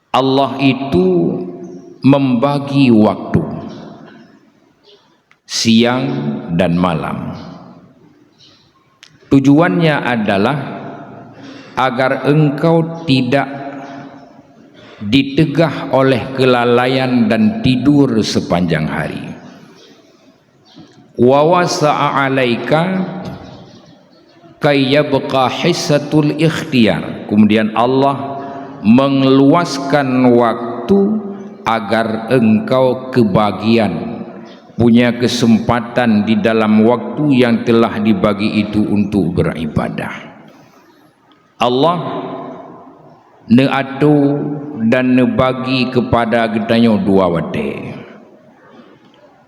Allah itu membagi waktu siang dan malam. Tujuannya adalah agar engkau tidak ditegah oleh kelalaian dan tidur sepanjang hari. Wa wasa'a 'alaika kay yabqa hissatul ikhtiyar. Kemudian Allah mengeluaskan waktu agar engkau kebagian, punya kesempatan di dalam waktu yang telah dibagi itu untuk beribadah. Allah neatu dan nebagi kepada gedanyo dua wate,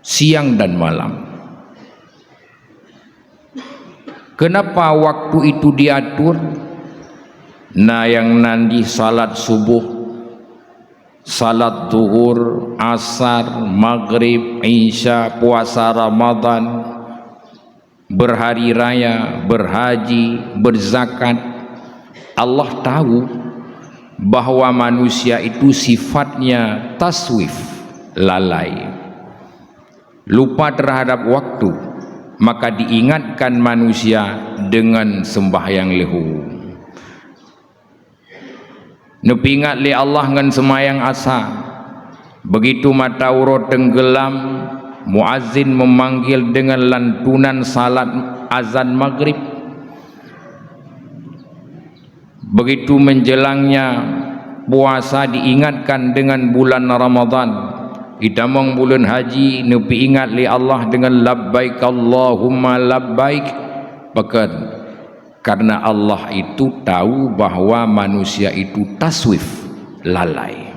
siang dan malam. Kenapa waktu itu diatur? Nah, yang nanti salat subuh, salat zuhur, asar, maghrib, isya, puasa Ramadan, berhari raya, berhaji, berzakat. Allah tahu bahwa manusia itu sifatnya taswif, lalai, lupa terhadap waktu, maka diingatkan manusia dengan sembahyang lehu. Nepingat li Allah ngan semayang asa. Begitu mata urut tenggelam, muazzin memanggil dengan lantunan salat azan maghrib. Begitu menjelangnya puasa diingatkan dengan bulan Ramadan. Idamong bulan haji nepi ingat li Allah dengan labbaik Allahumma labbaik. Pekan karena Allah itu tahu bahwa manusia itu taswif, lalai.